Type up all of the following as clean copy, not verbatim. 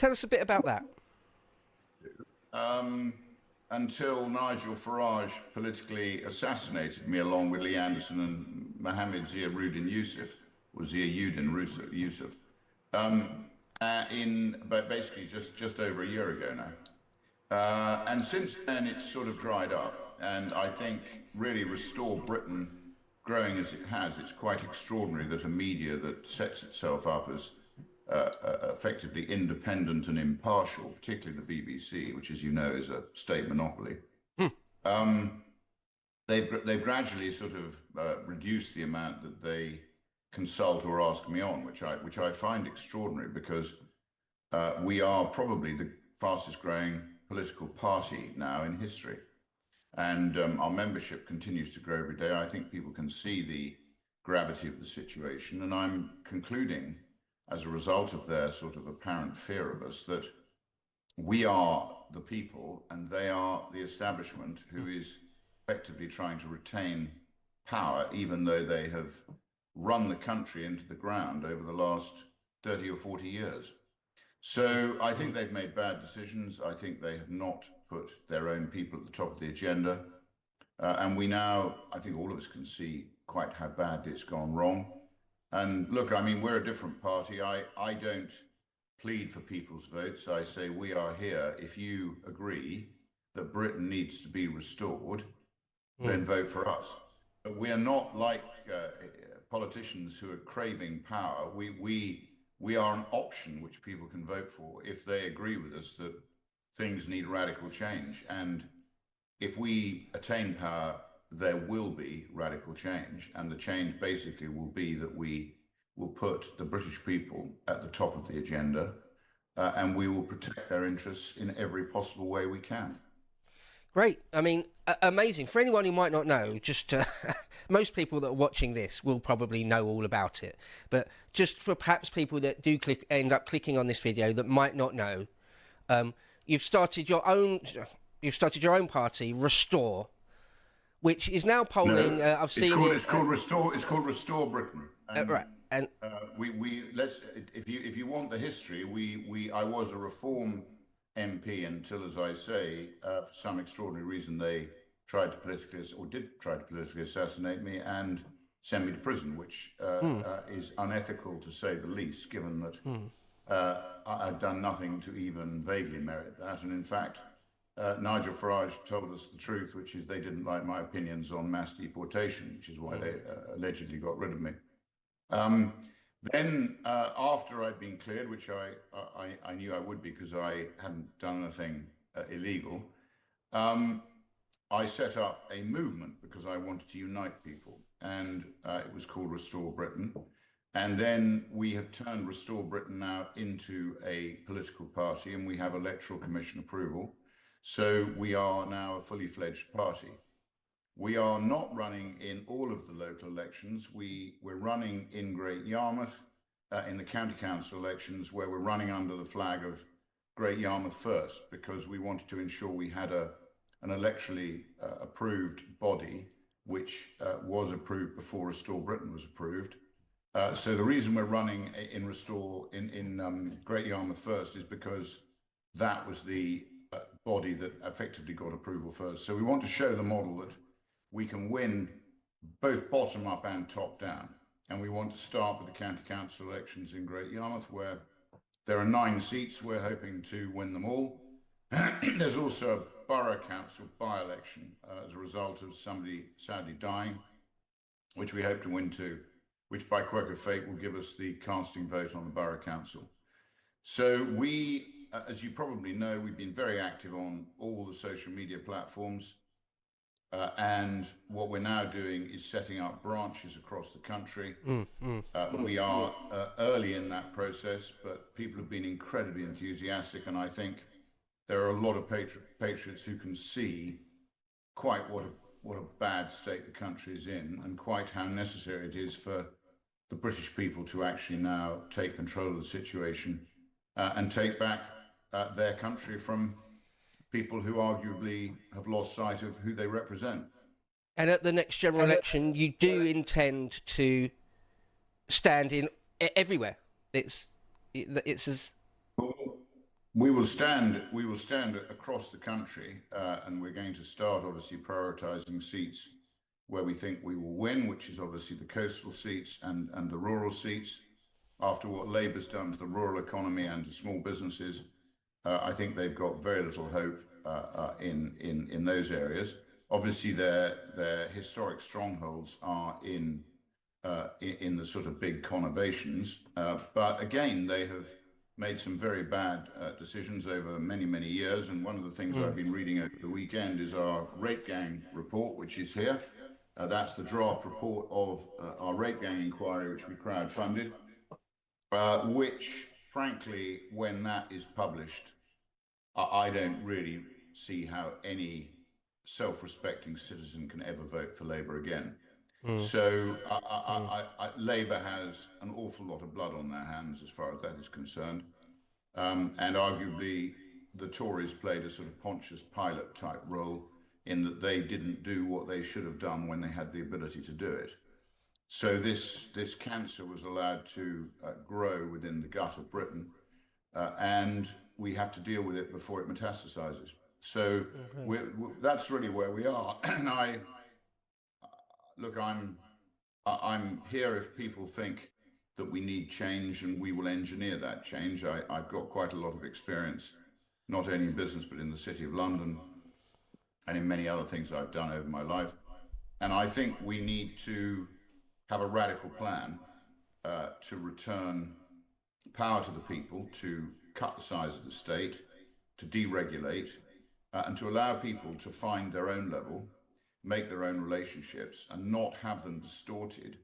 Tell us a bit about that. Until Nigel Farage politically assassinated me along with Lee Anderson and Mohammed Ziauddin Yusuf, or Ziauddin Yusuf, but basically just over a year ago now. And since then, it's sort of dried up. And I think really Restore Britain, growing as it has, it's quite extraordinary that a media that sets itself up as effectively independent and impartial, particularly the BBC, which, as you know, is a state monopoly. They've gradually sort of reduced the amount that they consult or ask me on, which I find extraordinary, because we are probably the fastest growing political party now in history, and our membership continues to grow every day. I think people can see the gravity of the situation, and I'm concluding, as a result of their sort of apparent fear of us, that we are the people and they are the establishment who is effectively trying to retain power, even though they have run the country into the ground over the last 30 or 40 years. So I think they've made bad decisions. I think they have not put their own people at the top of the agenda. And we now, I think all of us can see quite how badly it's gone wrong. And look, I mean, we're a different party. I don't plead for people's votes. I say we are here. If you agree that Britain needs to be restored, then vote for us. But we are not like politicians who are craving power. We are an option which people can vote for if they agree with us that things need radical change. And if we attain power, there will be radical change. And the change basically will be that we will put the British people at the top of the agenda, and we will protect their interests in every possible way we can. Great. I mean, amazing. For anyone who might not know, just most people that are watching this will probably know all about it. But just for perhaps people that do end up clicking on this video that might not know, you've started your own party, Restore, which is now polling. No, I've seen it's called Restore. It's called Restore Britain. And, right. And if you want the history, I was a Reform MP until, as I say, for some extraordinary reason, they did try to politically assassinate me and send me to prison, which is unethical to say the least, given that I've done nothing to even vaguely merit that. And in fact, Nigel Farage told us the truth, which is they didn't like my opinions on mass deportation, which is why they allegedly got rid of me. Then after I'd been cleared, which I knew I would be because I hadn't done anything illegal, I set up a movement because I wanted to unite people, and it was called Restore Britain. And then we have turned Restore Britain now into a political party, and we have Electoral Commission approval. So we are now a fully fledged party. We are not running in all of the local elections. We're running in Great Yarmouth in the county council elections, where we're running under the flag of Great Yarmouth First, because we wanted to ensure we had an electorally approved body, which was approved before Restore Britain was approved. So the reason we're running in Great Yarmouth First is because that was the body that effectively got approval first. So we want to show the model that we can win both bottom up and top down. And we want to start with the county council elections in Great Yarmouth, where there are 9 seats. We're hoping to win them all. There's also a borough council by-election as a result of somebody sadly dying, which we hope to win too, which by quirk of fate will give us the casting vote on the borough council. So we, as you probably know, we've been very active on all the social media platforms. And what we're now doing is setting up branches across the country. We are early in that process, but people have been incredibly enthusiastic. And I think there are a lot of patriots who can see quite what a bad state the country is in, and quite how necessary it is for the British people to actually now take control of the situation and take back their country from people who arguably have lost sight of who they represent. And at the next general election, you do intend to stand in everywhere. It's as We will stand. We will stand across the country, and we're going to start obviously prioritising seats where we think we will win, which is obviously the coastal seats and the rural seats. After what Labour's done to the rural economy and to small businesses, I think they've got very little hope in those areas. Obviously, their historic strongholds are in the sort of big conurbations, but again, they have made some very bad decisions over many, many years. And one of the things I've been reading over the weekend is our rate gang report, which is here. That's the draft report of our rate gang inquiry, which we crowdfunded, which, frankly, when that is published, I don't really see how any self-respecting citizen can ever vote for Labour again. So Labour has an awful lot of blood on their hands as far as that is concerned. And arguably, the Tories played a sort of Pontius Pilate type role in that they didn't do what they should have done when they had the ability to do it. So this cancer was allowed to grow within the gut of Britain, and we have to deal with it before it metastasizes. So that's really where we are. And look, I'm here if people think that we need change, and we will engineer that change. I've got quite a lot of experience, not only in business, but in the City of London and in many other things I've done over my life. And I think we need to have a radical plan to return power to the people, to cut the size of the state, to deregulate, and to allow people to find their own level, make their own relationships, and not have them distorted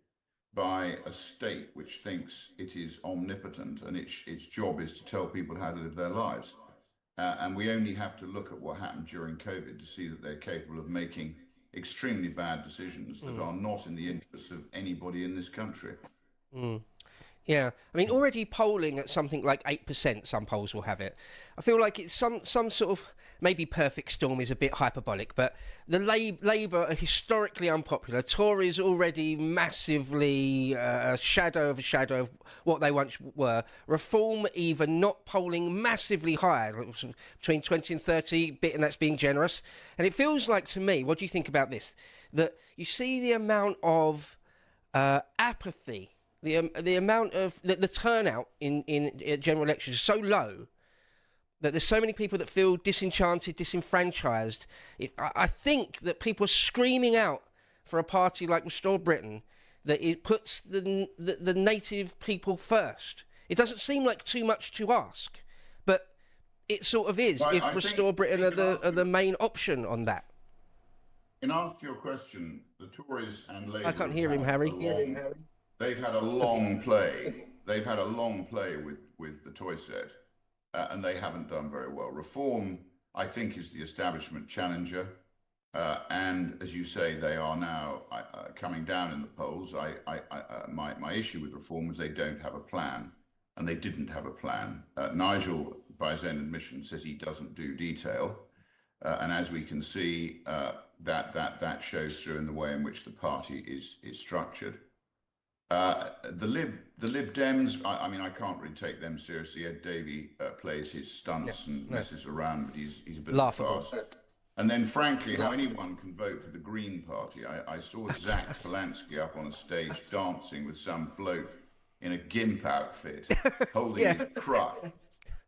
by a state which thinks it is omnipotent and its job is to tell people how to live their lives. And we only have to look at what happened during COVID to see that they're capable of making extremely bad decisions that are not in the interests of anybody in this country. Yeah, I mean, already polling at something like 8%, some polls will have it. I feel like it's some sort of, maybe perfect storm is a bit hyperbolic, but the Labour are historically unpopular. Tories already massively a shadow of what they once were. Reform even not polling massively higher, between 20 and 30, bit, and that's being generous. And it feels like to me, what do you think about this? That you see the amount of apathy, the amount of the turnout in general elections is so low that there's so many people that feel disenchanted, disenfranchised. I think that people are screaming out for a party like Restore Britain, that it puts the native people first. It doesn't seem like too much to ask, but it sort of is. If Restore Britain are the main option on that. In answer to your question, the Tories and Labour... I can't hear him, Harry. They've had a long play. They've had a long play with the toy set, and they haven't done very well. Reform, I think, is the establishment challenger, and as you say, they are now coming down in the polls. My issue with Reform is they don't have a plan, and they didn't have a plan. Nigel, by his own admission, says he doesn't do detail, and as we can see, that shows through in the way in which the party is structured. The Lib Dems, I mean, I can't really take them seriously. Ed Davey plays his stunts and messes around, but he's a bit laughable. Fast. And then, frankly, how anyone can vote for the Green Party. I saw Zach Polanski up on a stage dancing with some bloke in a gimp outfit, holding his crutch,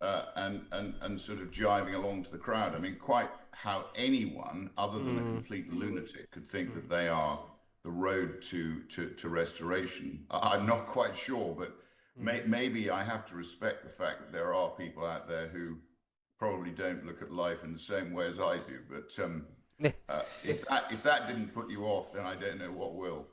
and sort of jiving along to the crowd. I mean, quite how anyone, other than a complete lunatic, could think that they are the road to restoration. I'm not quite sure, but maybe I have to respect the fact that there are people out there who probably don't look at life in the same way as I do. But if that didn't put you off, then I don't know what will.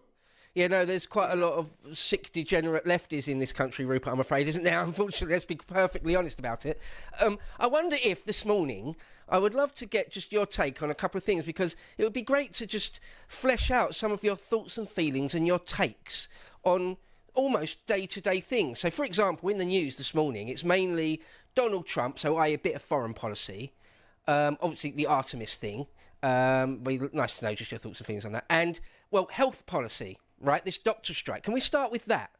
Yeah, no, there's quite a lot of sick, degenerate lefties in this country, Rupert, I'm afraid, isn't there? Unfortunately, let's be perfectly honest about it. I wonder if this morning, I would love to get just your take on a couple of things, because it would be great to just flesh out some of your thoughts and feelings and your takes on almost day-to-day things. So, for example, in the news this morning, it's mainly Donald Trump, so a bit of foreign policy, obviously the Artemis thing. Nice to know just your thoughts and feelings on that. And, well, health policy. Right, this doctor strike. Can we start with that?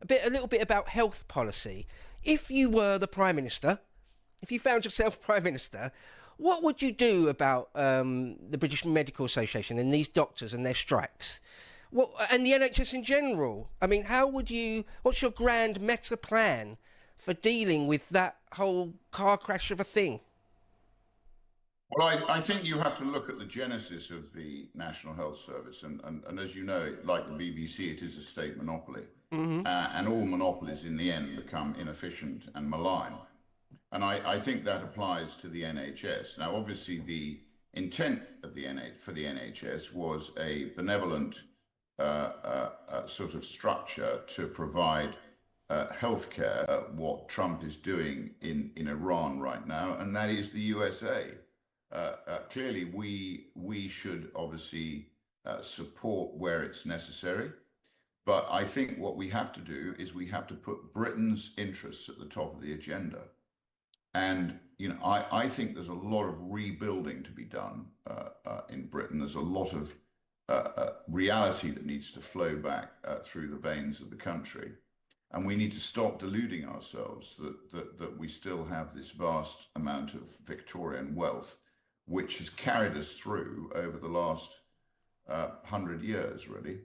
A little bit about health policy. If you were the Prime Minister if you found yourself Prime Minister, what would you do about the British Medical Association and these doctors and their strikes? What, and the NHS in general? I mean, how would you? What's your grand meta plan for dealing with that whole car crash of a thing? Well, I think you have to look at the genesis of the National Health Service. And as you know, like the BBC, it is a state monopoly. And all monopolies in the end become inefficient and malign. And I think that applies to the NHS. Now, obviously, the intent of the for the NHS was a benevolent sort of structure to provide healthcare, what Trump is doing in Iran right now, and that is the USA. Clearly, we should obviously support where it's necessary. But I think what we have to do is we have to put Britain's interests at the top of the agenda. And, you know, I think there's a lot of rebuilding to be done in Britain. There's a lot of reality that needs to flow back through the veins of the country. And we need to stop deluding ourselves that we still have this vast amount of Victorian wealth, which has carried us through over the last 100 years, really.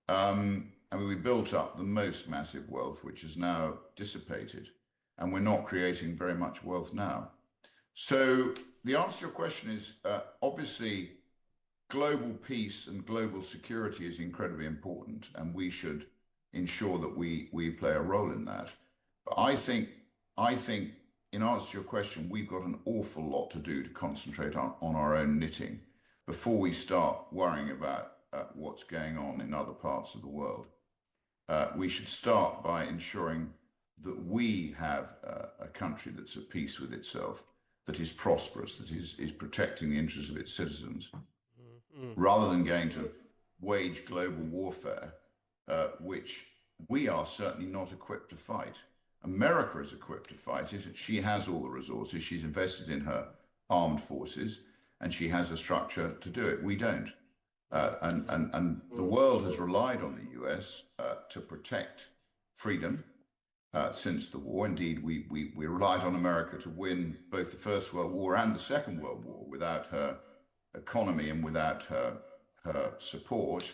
I mean, we built up the most massive wealth, which is now dissipated, and we're not creating very much wealth now. So the answer to your question is, obviously, global peace and global security is incredibly important, and we should ensure that we play a role in that. But I think, in answer to your question, we've got an awful lot to do to concentrate on our own knitting before we start worrying about what's going on in other parts of the world. We should start by ensuring that we have a country that's at peace with itself, that is prosperous, that is protecting the interests of its citizens, rather than going to wage global warfare, which we are certainly not equipped to fight. America is equipped to fight it. She has all the resources. She's invested in her armed forces, and she has a structure to do it. We don't. And the world has relied on the US to protect freedom since the war. Indeed, we relied on America to win both the First World War and the Second World War. Without her economy and without her support,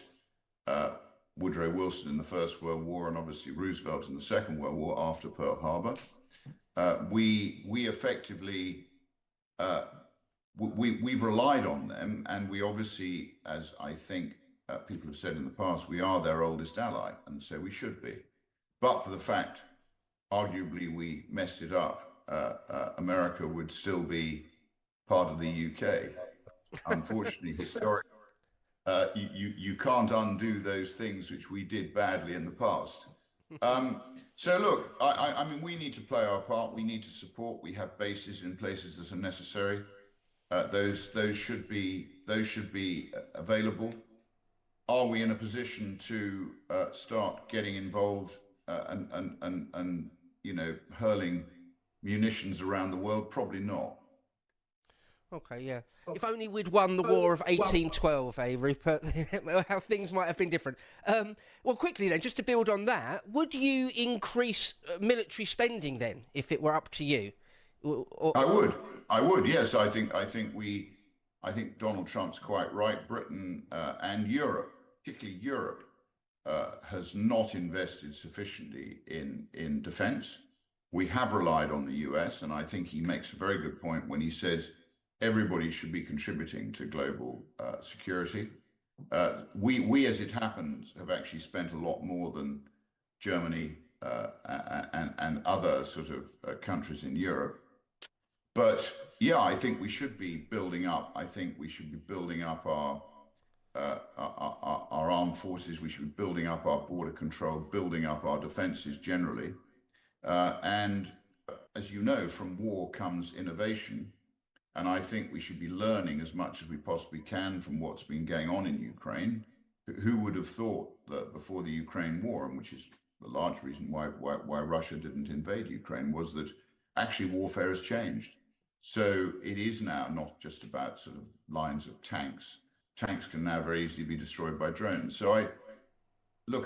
Woodrow Wilson in the First World War and obviously Roosevelt in the Second World War after Pearl Harbor, we effectively we've relied on them, and we obviously, as I think people have said in the past, we are their oldest ally, and so we should be. But for the fact, arguably, we messed it up, America would still be part of the UK. Unfortunately, historically, you can't undo those things which we did badly in the past. So look, I mean, we need to play our part. We need to support. We have bases in places that are necessary. Those should be available. Are we in a position to start getting involved and you know, hurling munitions around the world? Probably not. Okay, yeah. If only we'd won the War of 1812, Rupert, how things might have been different. Well, quickly then, just to build on that, would you increase military spending then, if it were up to you? I would. Yes, I think Donald Trump's quite right. Britain and Europe, particularly Europe, has not invested sufficiently in defense. We have relied on the US, and I think he makes a very good point when he says everybody should be contributing to global security. We, as it happens, have actually spent a lot more than Germany and other sort of countries in Europe. But yeah, I think we should be building up. I think we should be building up our armed forces. We should be building up our border control, building up our defenses generally. And as you know, from war comes innovation. And I think we should be learning as much as we possibly can from what's been going on in Ukraine. Who would have thought that before the Ukraine war, and which is the large reason why Russia didn't invade Ukraine, was that actually warfare has changed. So it is now not just about sort of lines of tanks. Tanks can now very easily be destroyed by drones. So I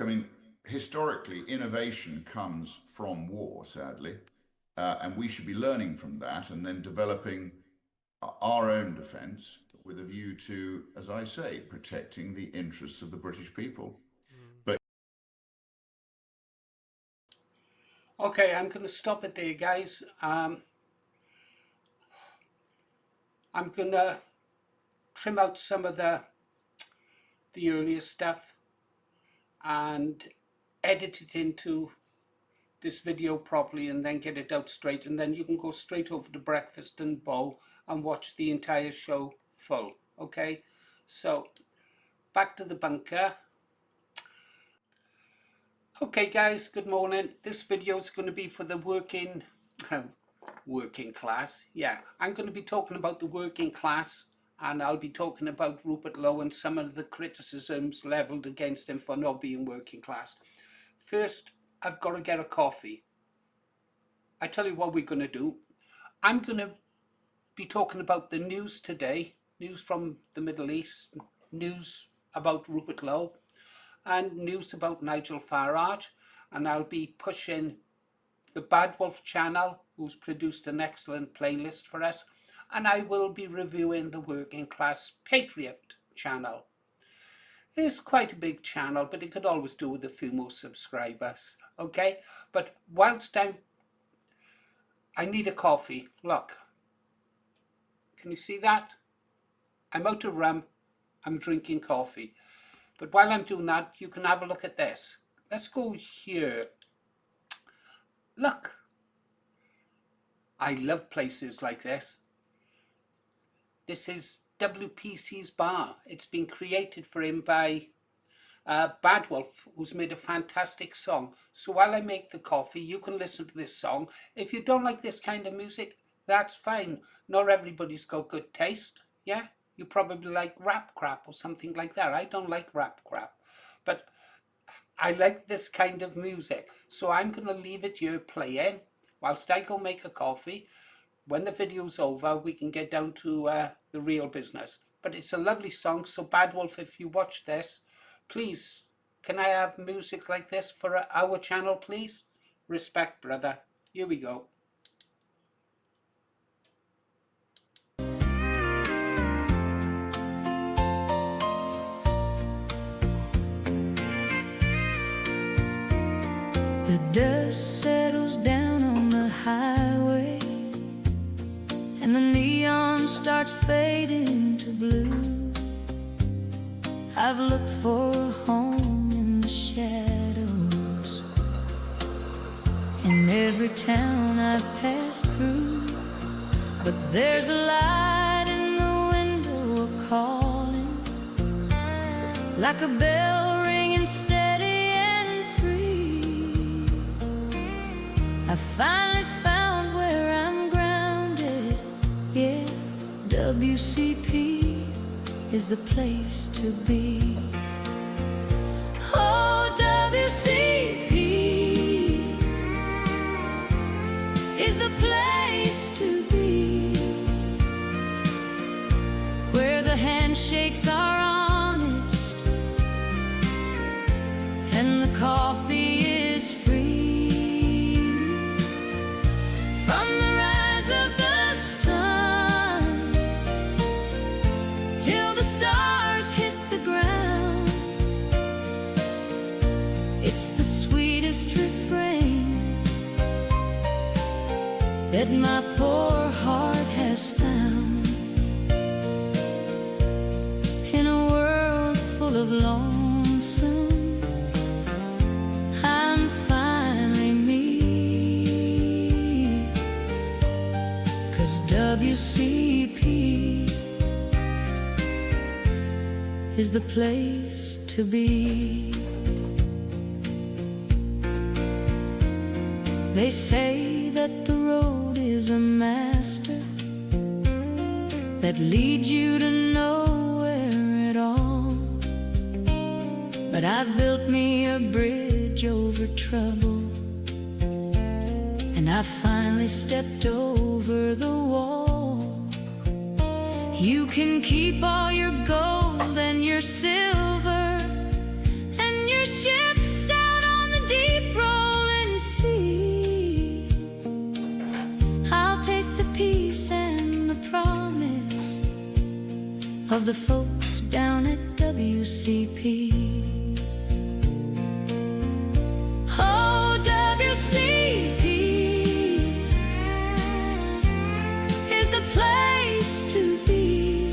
mean, historically, innovation comes from war, sadly. and we should be learning from that and then developing our own defence with a view to, as I say, protecting the interests of the British people. But okay, I'm going to stop it there, guys. I'm going to trim out some of the earlier stuff and edit it into this video properly and then get it out straight, and then you can go straight over to Breakfast and Bow and watch the entire show full. Okay, so back to the bunker. Okay guys, good morning. This video is going to be for the working class. Yeah, I'm going to be talking about the working class, and I'll be talking about Rupert Lowe and some of the criticisms levelled against him for not being working class. First, I've got to get a coffee. I tell you what we're going to do. I'm going to be talking about the news today, news from the Middle East, news about Rupert Lowe, and news about Nigel Farage. And I'll be pushing the Badwolf channel, who's produced an excellent playlist for us, and I will be reviewing the Working Class Patriot channel. It's quite a big channel, but it could always do with a few more subscribers, okay? But whilst I need a coffee. Look, can you see that? I'm out of rum, I'm drinking coffee. But while I'm doing that, you can have a look at this. Let's go here. Look, I love places like this. This is WPC's bar. It's been created for him by Badwolf, who's made a fantastic song. So while I make the coffee, you can listen to this song. If you don't like this kind of music, that's fine. Not everybody's got good taste, yeah? You probably like rap crap or something like that. I don't like rap crap, but I like this kind of music. So I'm going to leave it here playing whilst I go make a coffee. When the video's over, we can get down to the real business. But it's a lovely song, so Badwolf, if you watch this, please, can I have music like this for our channel, please? Respect, brother. Here we go. The dust settles down on the highway, and the neon starts fading to blue. I've looked for a home in the shadows in every town I've passed through, but there's a light in the window calling, like a bell ringing steady and free. I finally found where I'm grounded. Yeah, WCP is the place to be. Oh, WCP is the place to be, where the handshakes are honest and the coffee is free. From the rise of the sun till the stars hit the ground, it's the sweetest refrain that my poor heart has found. In a world full of lonesome, I'm finally me, 'cause WCP is the place to be. They say that the road is a master that leads you to nowhere at all, but I've built me a bridge over trouble, and I finally stepped over the wall. You can keep all your gold and your silver and your ships out on the deep rolling sea, of the folks down at WCP. Oh, WCP is the place to be,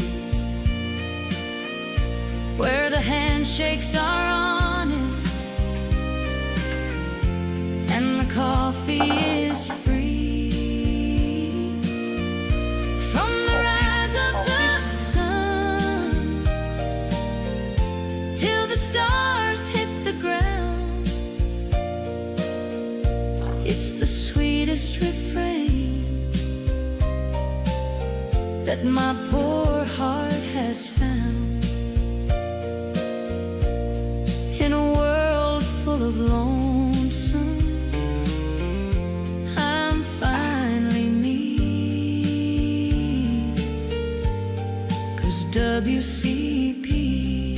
where the handshakes are honest and the coffee is free. From the rise of the sun till the stars hit the ground, it's the sweetest refrain that my poor heart has found. In a world full of lonesome, I'm finally me, 'cause WCP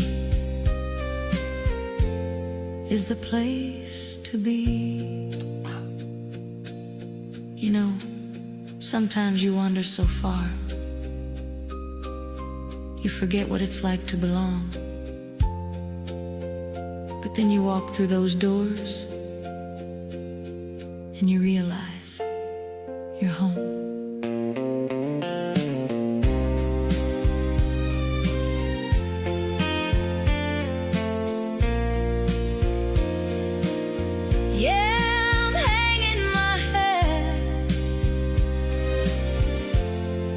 is the place to be. You know, sometimes you wander so far, you forget what it's like to belong. But then you walk through those doors and you realize you're home. Yeah, I'm hanging my head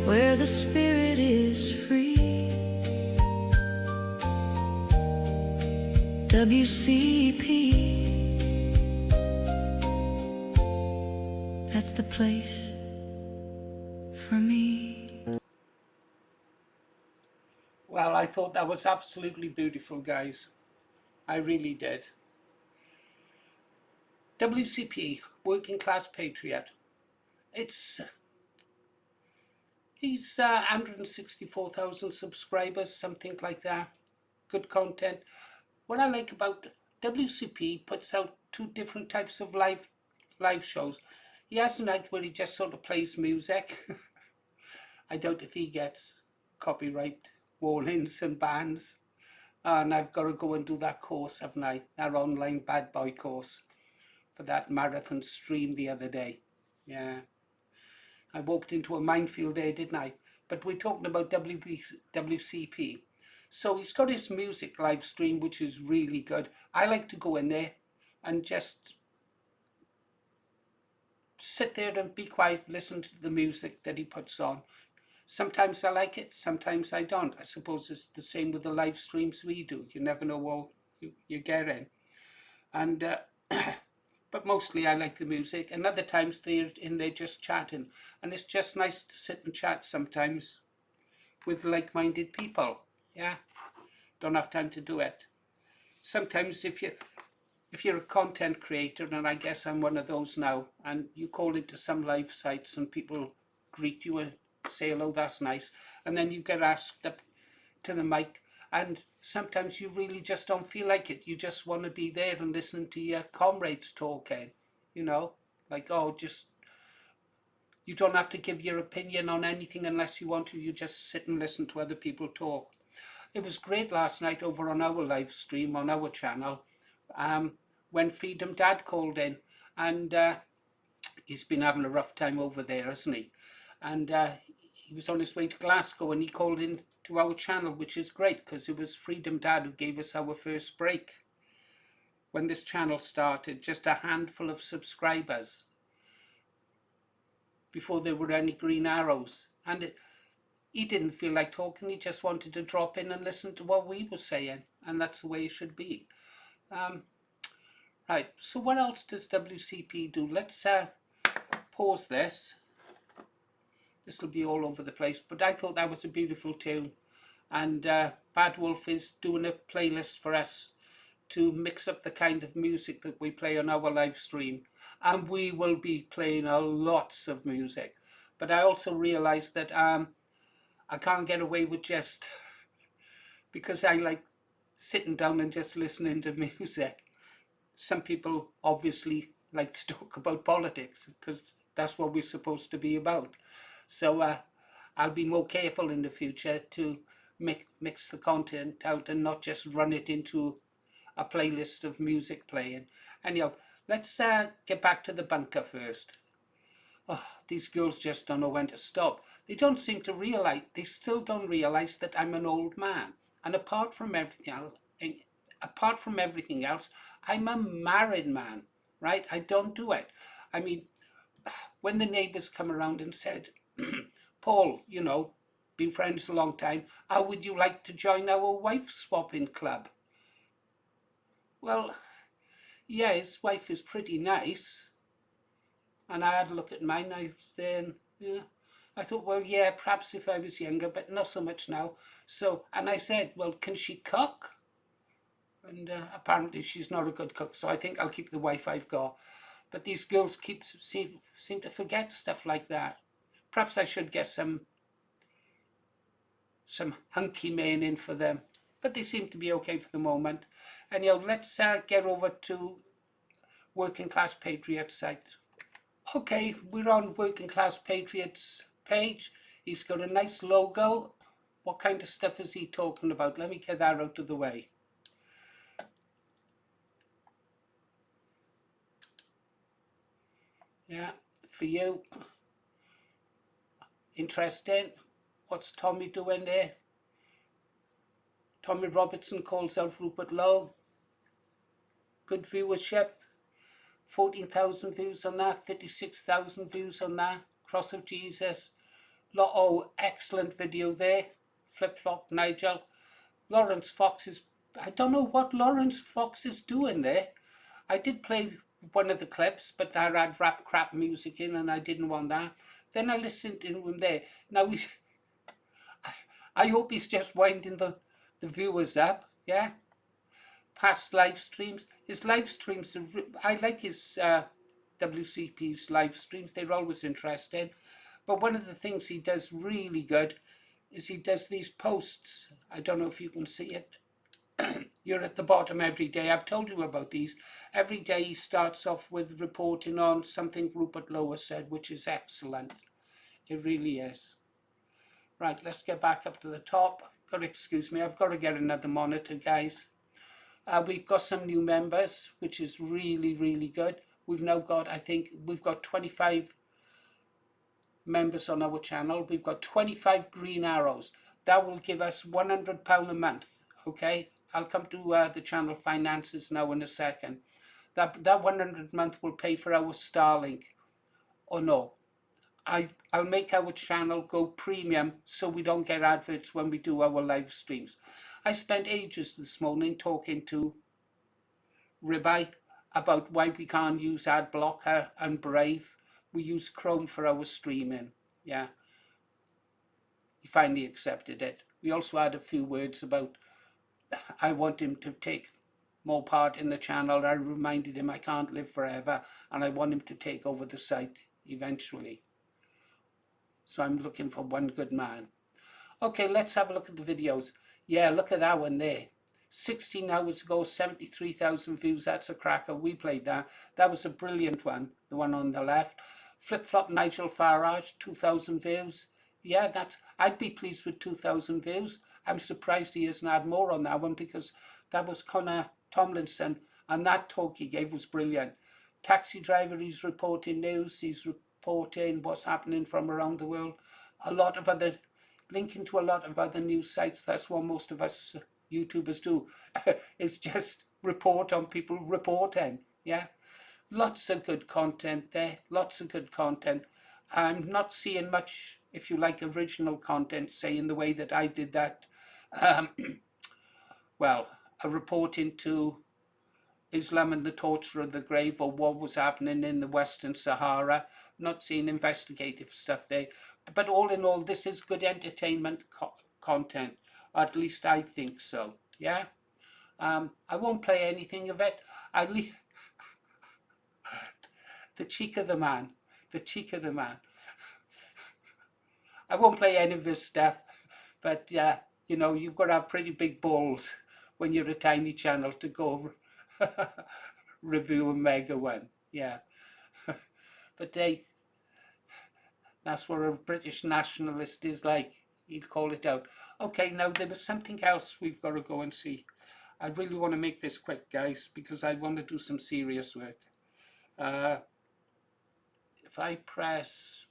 where the spirit is free. WCP, that's the place for me. Well, I thought that was absolutely beautiful, guys. I really did. WCP, Working Class Patriot. He's 164,000 subscribers, something like that. Good content. What I like about WCP, puts out 2 different types of live shows. He has a night where he just sort of plays music. I doubt if he gets copyright warnings and bans. And I've got to go and do that course, haven't I? That online bad boy course for that marathon stream the other day. Yeah. I walked into a minefield there, didn't I? But we're talking about WCP. So he's got his music live stream, which is really good. I like to go in there and just sit there and be quiet, listen to the music that he puts on. Sometimes I like it, sometimes I don't. I suppose it's the same with the live streams we do. You never know what you get in. And but mostly I like the music. And other times they're in there just chatting. And it's just nice to sit and chat sometimes with like-minded people. Yeah, don't have time to do it. Sometimes if you're a content creator, and I guess I'm one of those now, and you call into some live sites and people greet you and say hello, that's nice, and then you get asked up to the mic, and sometimes you really just don't feel like it. You just want to be there and listen to your comrades talking, you know, like, oh, just, you don't have to give your opinion on anything unless you want to. You just sit and listen to other people talk. It was great last night over on our live stream on our channel, when Freedom Dad called in, and he's been having a rough time over there, hasn't he? And he was on his way to Glasgow and he called in to our channel, which is great because it was Freedom Dad who gave us our first break. When this channel started, just a handful of subscribers before there were any green arrows. And he didn't feel like talking, he just wanted to drop in and listen to what we were saying, and that's the way it should be. Right, so what else does WCP do? Let's pause this. This will be all over the place, but I thought that was a beautiful tune. And Badwolf is doing a playlist for us to mix up the kind of music that we play on our live stream. And we will be playing lots of music. But I also realised that I can't get away with just, because I like sitting down and just listening to music. Some people obviously like to talk about politics because that's what we're supposed to be about. So I'll be more careful in the future to mix the content out and not just run it into a playlist of music playing. Anyhow, let's get back to the bunker first. Oh, these girls just don't know when to stop. They don't seem to realize, they still don't realize that I'm an old man. And apart from everything else, I'm a married man, right? I don't do it. I mean, when the neighbors come around and said, Paul, been friends a long time, how would you like to join our wife swapping club? Well, yeah, his wife is pretty nice. And I had a look at mine, I was there, and yeah, I thought, well, yeah, perhaps if I was younger, but not so much now. So, and I said, well, can she cook? And apparently she's not a good cook, so I think I'll keep the wife I've got. But these girls seem to forget stuff like that. Perhaps I should get some hunky men in for them. But they seem to be okay for the moment. Anyhow, let's get over to Working Class Patriot site. Okay, we're on Working Class Patriot's page. He's got a nice logo. What kind of stuff is he talking about? Let me get that out of the way. Yeah, for you. Interesting. What's Tommy doing there? Tommy Robertson calls out Rupert Lowe. Good viewership. 14,000 views on that, 36,000 views on that. Cross of Jesus. Oh, excellent video there. Flip Flop Nigel. Lawrence Fox is, I don't know what Lawrence Fox is doing there. I did play one of the clips, but I had rap crap music in and I didn't want that. Then I listened to him there. Now I hope he's just winding the viewers up, yeah? Past live streams. His live streams, I like his WCP's live streams. They're always interesting. But one of the things he does really good is he does these posts. I don't know if you can see it. You're at the bottom every day. I've told you about these. Every day he starts off with reporting on something Rupert Lowe said, which is excellent. It really is. Right, let's get back up to the top. Excuse me, I've got to get another monitor, guys. We've got some new members, which is really, really good. We've now got, I think, we've got 25 members on our channel. We've got 25 green arrows. That will give us £100 a month, okay? I'll come to the channel finances now in a second. That 100 a month will pay for our Starlink. Oh no, I'll make our channel go premium so we don't get adverts when we do our live streams. I spent ages this morning talking to Ribeye about why we can't use ad blocker and Brave. We use Chrome for our streaming. Yeah, he finally accepted it. We also had a few words about I want him to take more part in the channel. I reminded him I can't live forever and I want him to take over the site eventually. So I'm looking for one good man. Okay, let's have a look at the videos. Yeah, look at that one there. 16 hours ago, 73,000 views. That's a cracker. We played that. That was a brilliant one, the one on the left. Flip Flop Nigel Farage, 2,000 views. Yeah, I'd be pleased with 2,000 views. I'm surprised he hasn't had more on that one because that was Connor Tomlinson and that talk he gave was brilliant. Taxi driver, he's reporting news. He's reporting what's happening from around the world. Linking to a lot of other news sites. That's what most of us YouTubers do. Is just report on people reporting. Yeah, lots of good content there. Lots of good content. I'm not seeing much, if you like, original content, say in the way that I did that. Well, a report into Islam and the torture of the grave, or what was happening in the Western Sahara. Not seeing investigative stuff there. But all in all, this is good entertainment content. Or at least I think so. Yeah? I won't play anything of it. The cheek of the man. The cheek of the man. I won't play any of his stuff. But, you know, you've got to have pretty big balls when you're a tiny channel to go review a mega one. Yeah. But that's what a British nationalist is like. He'd call it out. Okay, now there was something else we've got to go and see. I really want to make this quick, guys, because I want to do some serious work. If I press